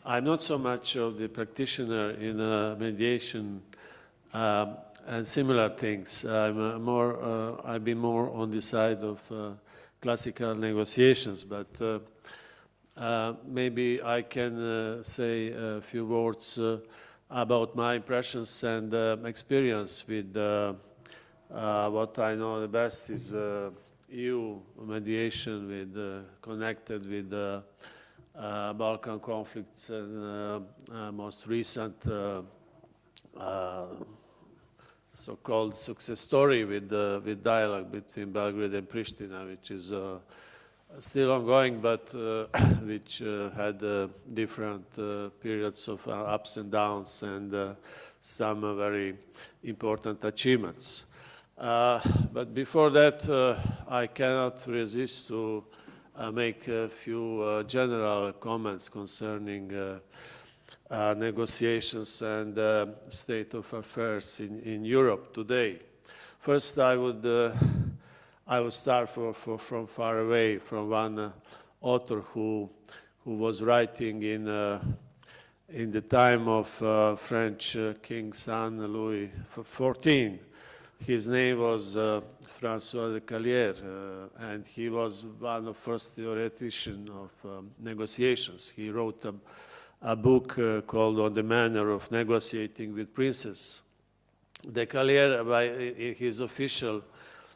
I'm not so much of the practitioner in mediation and similar things. I've been more on the side of classical negotiations, but maybe I can say a few words about my impressions and experience with what I know the best is EU mediation connected with Balkan conflicts and most recent so-called success story with dialogue between Belgrade and Pristina, which is still ongoing, but which had different periods of ups and downs and some very important achievements. But before that, I cannot resist to make a few general comments concerning negotiations and state of affairs in Europe today. First, I would start from far away from one author who was writing in the time of French King son Louis XIV. His name was François de Callière, and he was one of the first theoreticians of negotiations. He wrote a book called On the Manner of Negotiating with Princes. De Callière, by his official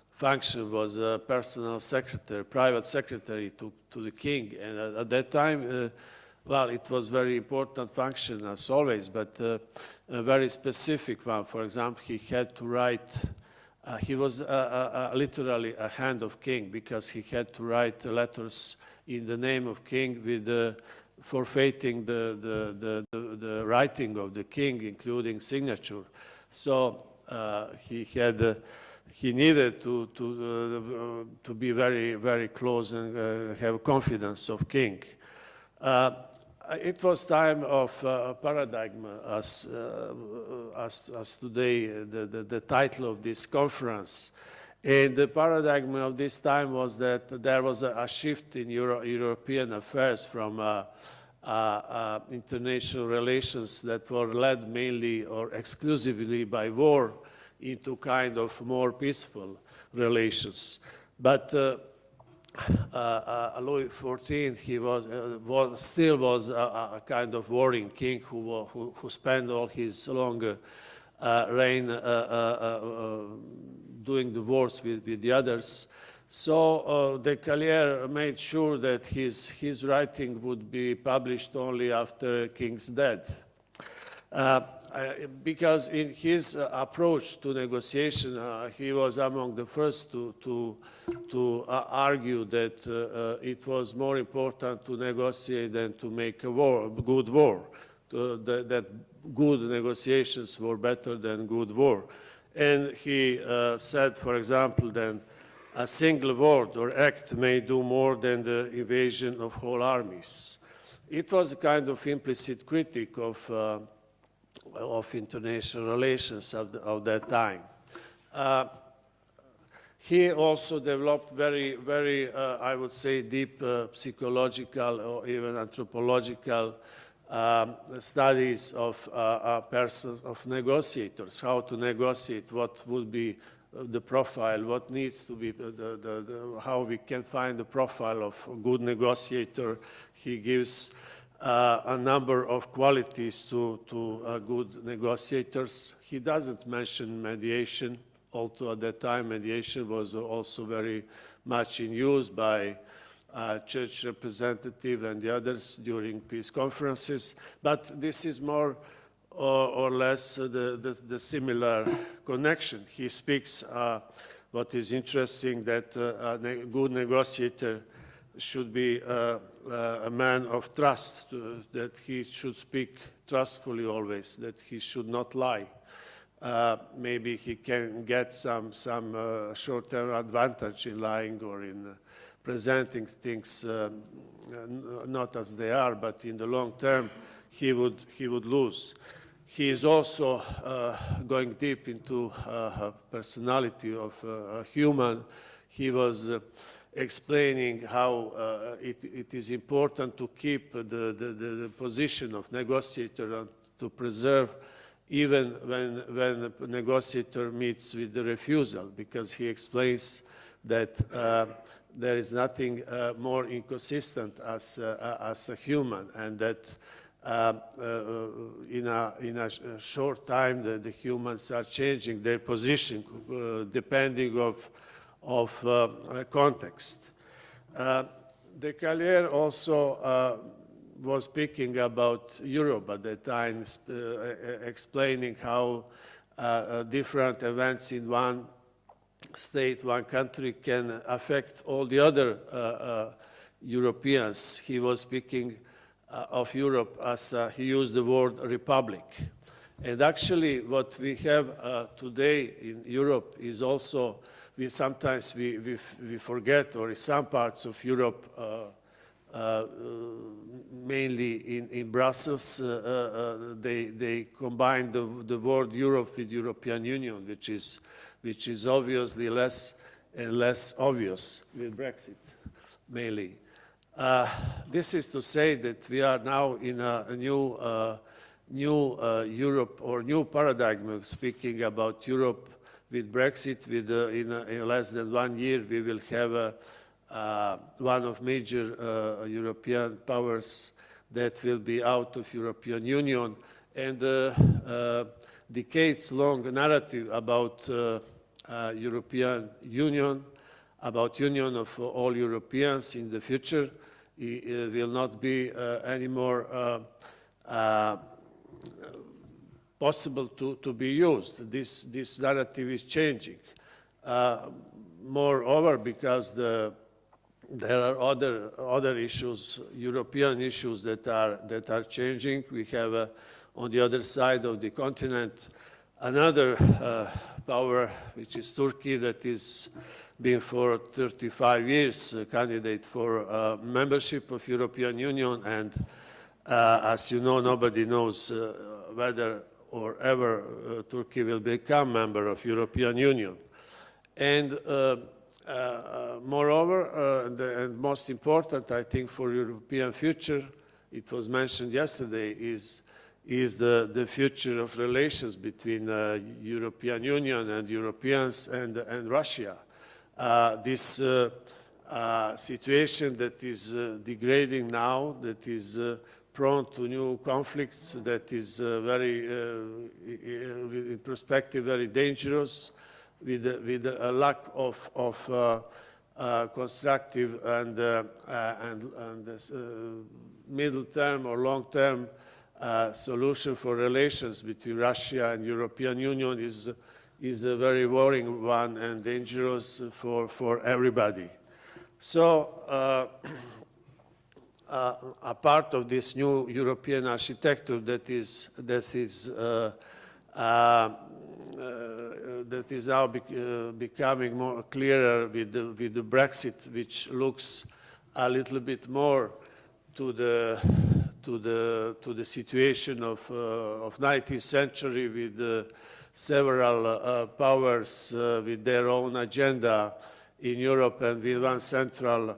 function, was a personal secretary, private secretary to the king. And at that time, well, it was very important function as always, but a very specific one. For example, he had to write, he was literally a hand of king because he had to write letters in the name of king with forfeiting the writing of the king, including signature. So he needed to be very, very close and have confidence of king. It was time of paradigm as today the title of this conference. And the paradigm of this time was that there was a shift in European affairs from international relations that were led mainly or exclusively by war into kind of more peaceful relations. But Louis XIV, he still was a kind of warring king who spent all his long reign doing the wars with the others. So de Callière made sure that his writing would be published only after king's death. Because in his approach to negotiation, he was among the first to argue that it was more important to negotiate than to make a good war, that good negotiations were better than good war. And he said, for example, that a single word or act may do more than the invasion of whole armies. It was a kind of implicit critique of international relations of that time. He also developed very, very, I would say, deep psychological or even anthropological studies of persons, of negotiators, how to negotiate, what would be the profile, what needs to be, how we can find the profile of a good negotiator. He gives a number of qualities to good negotiators. He doesn't mention mediation, although at that time mediation was also very much in use by church representative and the others during peace conferences. But this is more or less the similar connection. He speaks what is interesting, that a good negotiator should be a man of trust, that he should speak trustfully always, that he should not lie. Maybe he can get some short-term advantage in lying or in presenting things not as they are, but in the long term he would lose. He is also going deep into personality of a human. He was explaining how it is important to keep the position of negotiator and to preserve even when the negotiator meets with the refusal, because he explains that there is nothing more inconsistent as a human, and that in a short time the humans are changing their position depending of context. De Callier also was speaking about Europe at that time, explaining how different events in one state, one country can affect all the other Europeans. He was speaking of Europe as he used the word republic. And actually what we have today in Europe is also, sometimes we forget, or in some parts of Europe, mainly in Brussels, they combine the word Europe with European Union, which is obviously less and less obvious with Brexit, mainly. This is to say that we are now in a new Europe, or new paradigm, speaking about Europe with Brexit. In less than 1 year, we will have one of major European powers that will be out of European Union, and decades-long narrative about European Union, about union of all Europeans in the future, will not be anymore possible to be used. This narrative is changing. Moreover, because there are other issues, European issues that are changing. We have on the other side of the continent another power, which is Turkey, that is been for 35 years a candidate for membership of European Union, and as you know, nobody knows whether or ever Turkey will become member of European Union. And moreover, and most important, I think, for European future, it was mentioned yesterday, is the future of relations between European Union and Europeans and Russia. This situation that is degrading now, that is prone to new conflicts, that is in perspective, very dangerous, with a lack of constructive and middle-term or long-term solution for relations between Russia and European Union is a very worrying one and dangerous for everybody. So a part of this new European architecture that is now becoming more clearer with the Brexit, which looks a little bit more to the situation of 19th century, with several powers with their own agenda in Europe, and with one central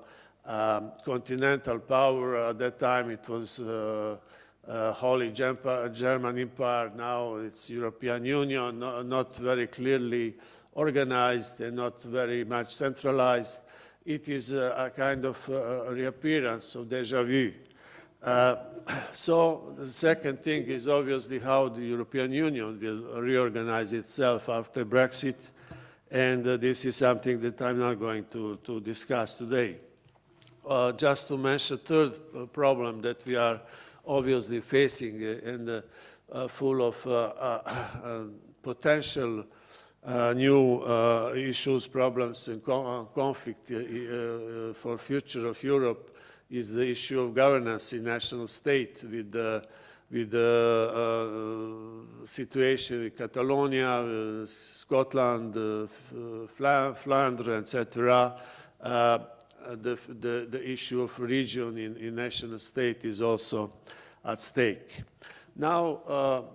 continental power. At that time it was Holy German Empire. Now it's European Union, not very clearly organized and not very much centralized. It is a kind of reappearance of déjà vu. So the second thing is obviously how the European Union will reorganize itself after Brexit, and this is something that I'm not going to discuss today. Just to mention a third problem that we are obviously facing, and full of potential new issues, problems, and conflict for future of Europe, is the issue of governance in national state, with the situation in Catalonia, Scotland, Flanders, etc. The issue of region in national state is also at stake. Now,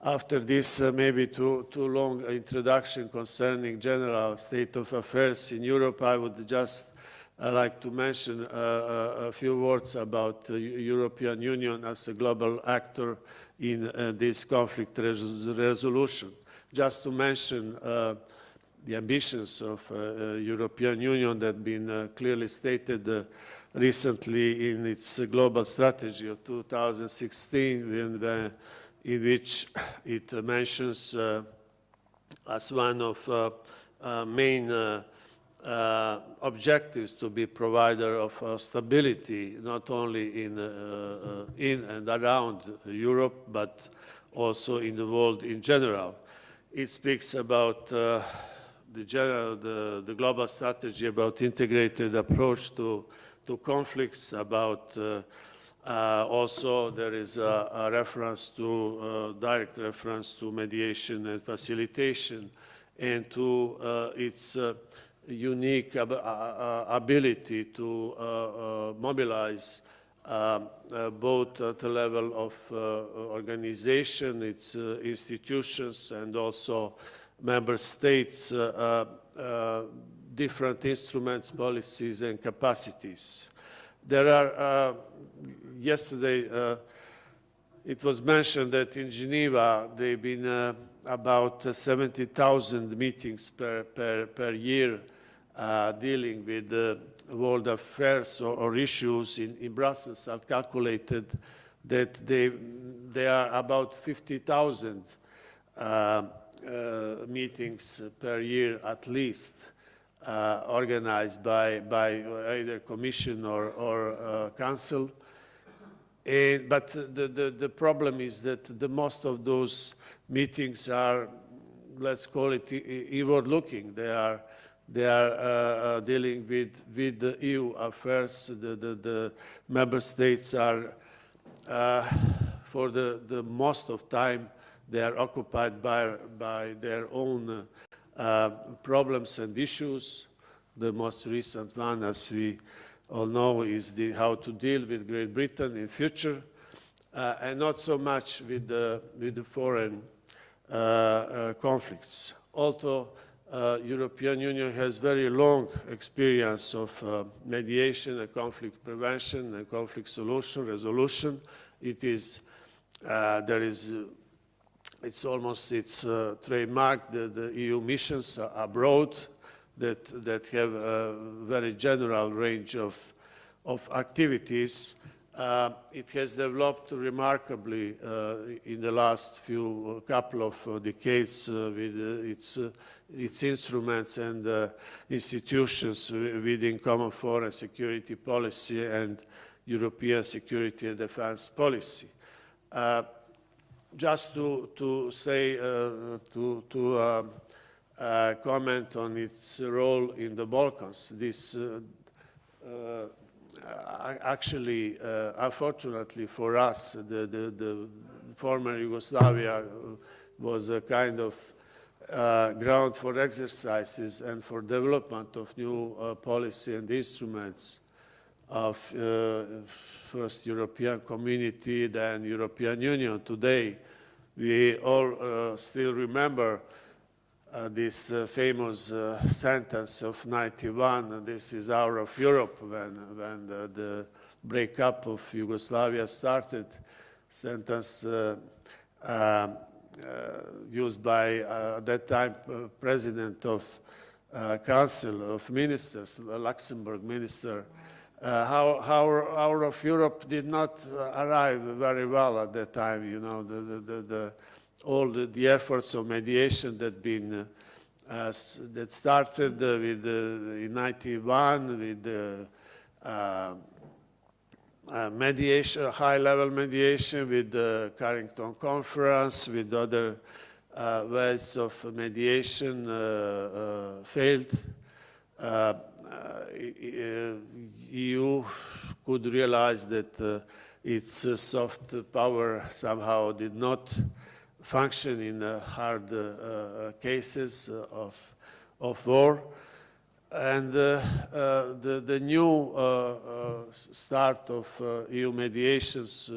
after this maybe too long introduction concerning general state of affairs in Europe, I would just I'd like to mention a few words about the European Union as a global actor in this conflict resolution. Just to mention the ambitions of European Union that have been clearly stated recently in its global strategy of 2016, in which it mentions as one of main objectives to be provider of stability, not only in and around Europe, but also in the world in general. It speaks about the global strategy, about integrated approach to conflicts, about also there is a reference to, direct reference to mediation and facilitation, and to its unique ability to mobilize both at the level of organization, its institutions, and also member states, different instruments, policies, and capacities. There are, yesterday, it was mentioned that in Geneva, there have been about 70,000 meetings per year dealing with world affairs or issues. In Brussels, I've calculated that they are about 50,000 meetings per year at least, organized by either Commission or Council. But the problem is that the most of those meetings are, let's call it, inward-looking. They are dealing with the EU affairs. The member states are, for the most of time, they are occupied by their own problems and issues. The most recent one, as we all know, is how to deal with Great Britain in future, and not so much with the foreign conflicts. Although European Union has very long experience of mediation and conflict prevention and conflict resolution. It's almost its trademark, the EU missions abroad that have a very general range of activities. It has developed remarkably in the last couple of decades with its instruments and institutions within common foreign security policy and European security and defense policy. Just to say, comment on its role in the Balkans. This actually, unfortunately for us, the former Yugoslavia was a kind of ground for exercises and for development of new policy and instruments of first European Community, then European Union. Today, we all still remember this famous sentence of '91, this is hour of Europe, when the breakup of Yugoslavia started. Sentence used by, at that time, President of Council of Ministers, the Luxembourg minister. Hour of Europe did not arrive very well at that time. You know, all the efforts of mediation that started with in '91 with the mediation, high-level mediation, with the Carrington Conference, with other ways of mediation failed. EU could realize that its soft power somehow did not function in hard cases of war. And the new start of EU mediations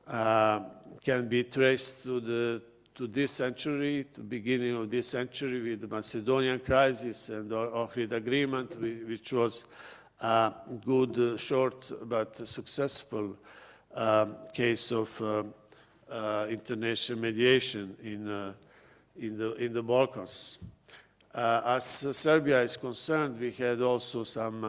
can be traced to this century, to the beginning of this century, with the Macedonian crisis and the Ohrid Agreement, which was good, short but successful case of international mediation in the Balkans. As Serbia is concerned, we had also some.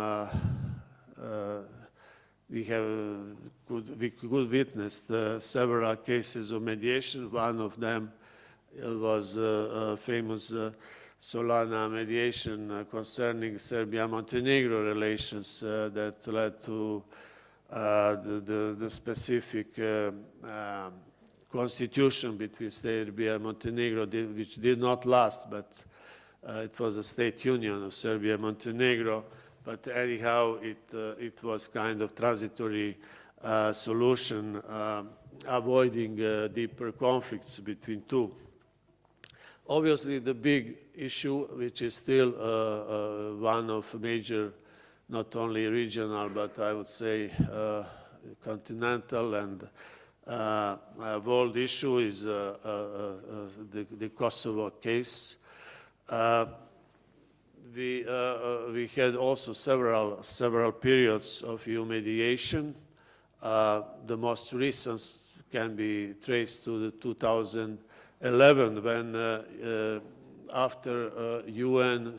We could witness several cases of mediation. One of them was famous Solana mediation concerning Serbia-Montenegro relations that led to the specific constitution between Serbia and Montenegro, which did not last, but it was a state union of Serbia and Montenegro. But anyhow, it was kind of transitory solution, avoiding deeper conflicts between two. Obviously, the big issue, which is still one of major, not only regional, but I would say continental and world issue, is the Kosovo case. We had also several periods of EU mediation. The most recent can be traced to the 2011, when after UN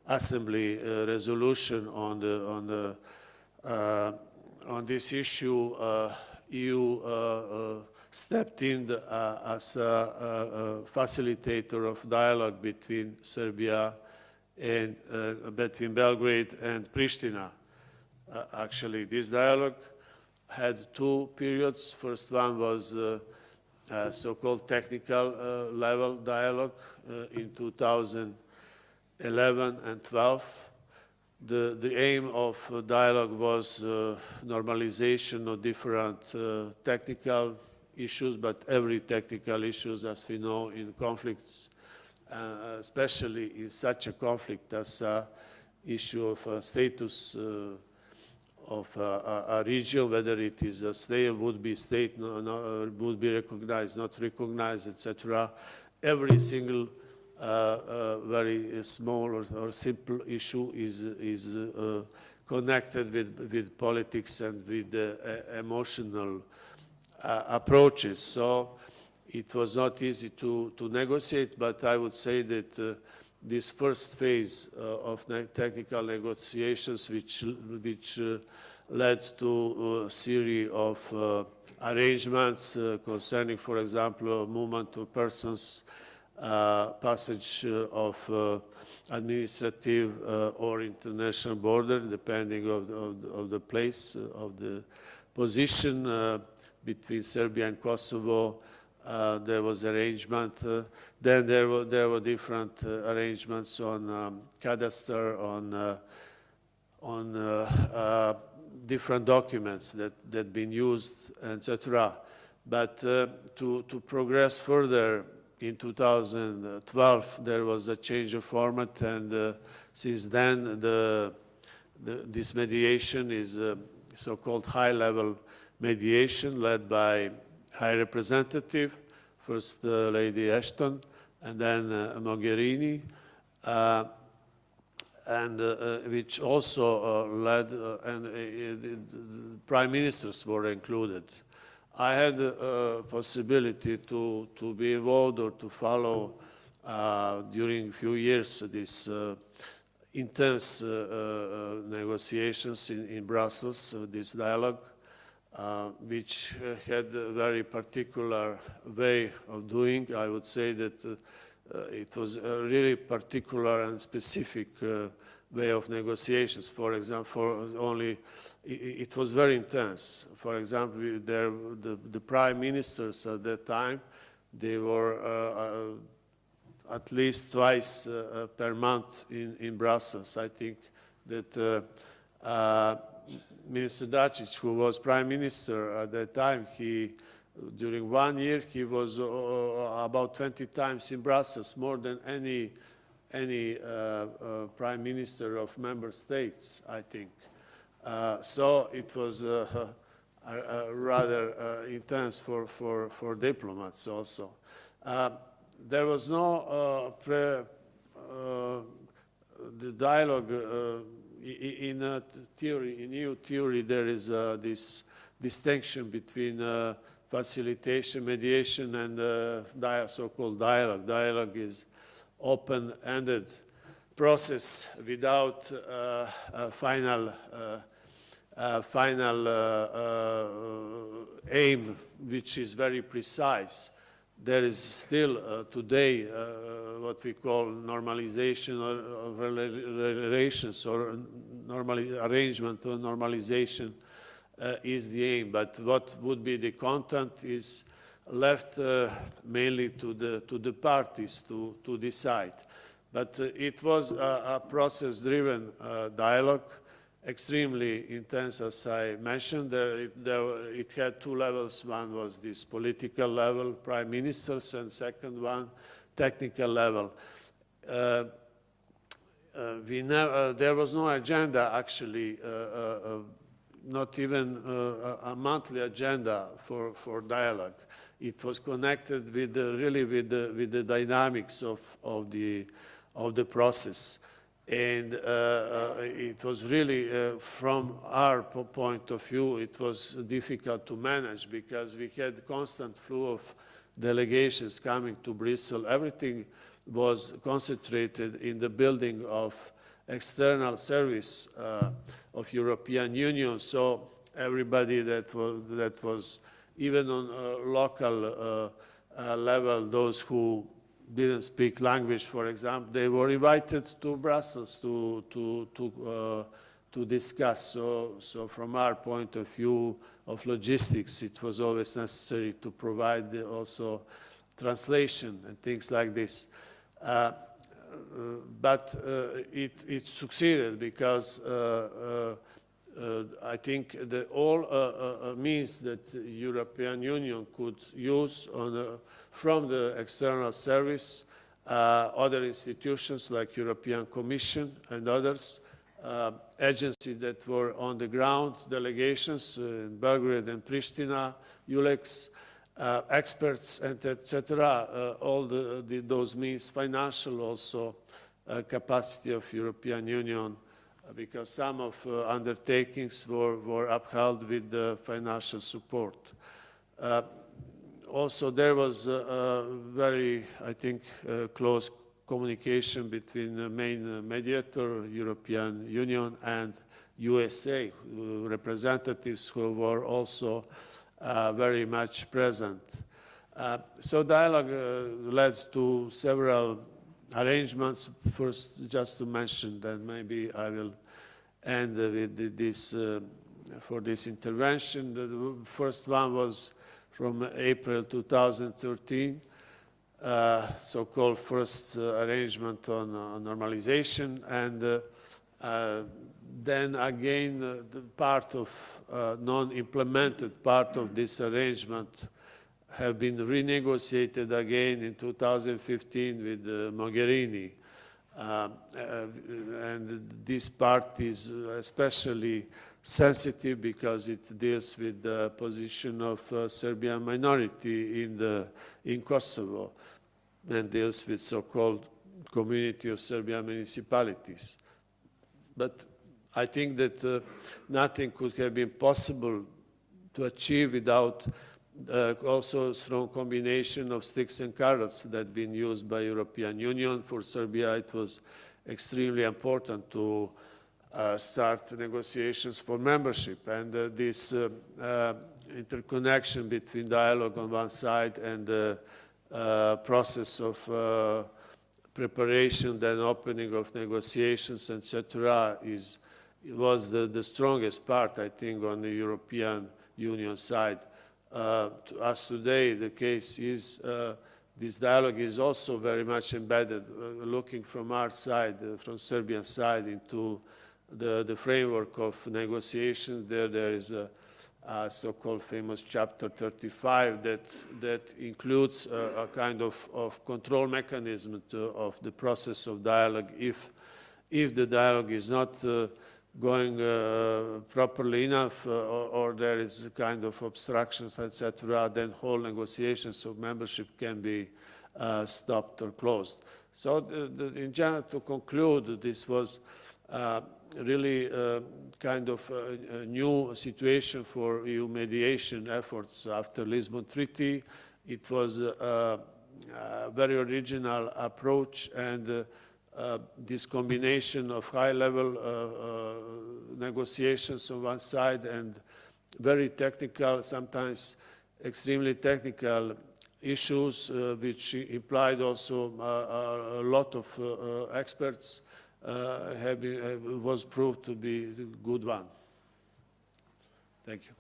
Assembly resolution on this issue, EU stepped in as a facilitator of dialogue between Serbia and between Belgrade and Pristina. Actually, this dialogue had two periods. First one was so-called technical level dialogue in 2011 and 12. The aim of dialogue was normalization of different technical issues, but every technical issues, as we know, in conflicts, especially in such a conflict as issue of status of a region, whether it is a state, would be state, would be recognized, not recognized, etc. Every single very small or simple issue is connected with politics and with emotional approaches. So it was not easy to negotiate, but I would say that this first phase of technical negotiations, which led to a series of arrangements concerning, for example, movement of persons, passage of administrative or international border, depending of the place, of the position between Serbia and Kosovo. There was arrangement. Then there were different arrangements on cadastre, on different documents that been used, etc. But to progress further, in 2012 there was a change of format, and since then this mediation is so-called high-level mediation led by High Representative, first Lady Ashton, and then Mogherini, and which also led, and prime ministers were included. I had the possibility to be involved or to follow during a few years this intense negotiations in Brussels, this dialogue, which had a very particular way of doing. I would say that it was a really particular and specific way of negotiations. For example, it was very intense. For example, the prime ministers at that time, they were at least twice per month in Brussels. I think that Minister Dačić, who was prime minister at that time, during 1 year he was about 20 times in Brussels, more than any prime minister of member states, I think. So it was rather intense for diplomats also. There was no the dialogue in theory, in EU theory, there is this distinction between facilitation, mediation, and so-called dialogue. Dialogue is open-ended process without a final aim, which is very precise. There is still today what we call normalization of relations, or arrangement or normalization is the aim. But what would be the content is left mainly to the parties to decide. But it was a process-driven dialogue, extremely intense, as I mentioned. It had two levels. One was this political level, prime ministers, and second one, technical level. There was no agenda, actually, not even a monthly agenda for dialogue. It was connected with really with the dynamics of the process. And it was really, from our point of view, it was difficult to manage because we had constant flow of delegations coming to Brussels. Everything was concentrated in the building of external service of European Union. So everybody that was even on a local level, those who didn't speak language, for example, they were invited to Brussels to discuss. So from our point of view of logistics, it was always necessary to provide also translation and things like this. But it succeeded because I think that all means that the European Union could use from the external service, other institutions like European Commission and others, agencies that were on the ground, delegations in Belgrade and Pristina, ULEX, experts, and etc. All those means, financial also capacity of European Union, because some of undertakings were upheld with financial support. Also, there was very, I think, close communication between the main mediator, European Union, and USA, representatives who were also very much present. So dialogue led to several arrangements. First, just to mention, then maybe I will end with this for this intervention. The first one was from April 2013, so-called first arrangement on normalization, and then again the part of non-implemented part of this arrangement have been renegotiated again in 2015 with Mogherini. And this part is especially sensitive because it deals with the position of Serbian minority in Kosovo and deals with so-called community of Serbian municipalities. But I think that nothing could have been possible to achieve without also a strong combination of sticks and carrots that have been used by European Union. For Serbia, it was extremely important to start negotiations for membership. And this interconnection between dialogue on one side and the process of preparation, then opening of negotiations, etc., was the strongest part, I think, on the European Union side. As today, the case is this dialogue is also very much embedded, looking from our side, from Serbian side, into the framework of negotiations. There is a so-called famous Chapter 35 that includes a kind of control mechanism of the process of dialogue. If the dialogue is not going properly enough, or there is a kind of obstructions, etc., then whole negotiations of membership can be stopped or closed. So in general, to conclude, this was really kind of a new situation for EU mediation efforts after Lisbon Treaty. It was a very original approach, and this combination of high-level negotiations on one side and very technical, sometimes extremely technical issues, which implied also a lot of experts, was proved to be a good one. Thank you.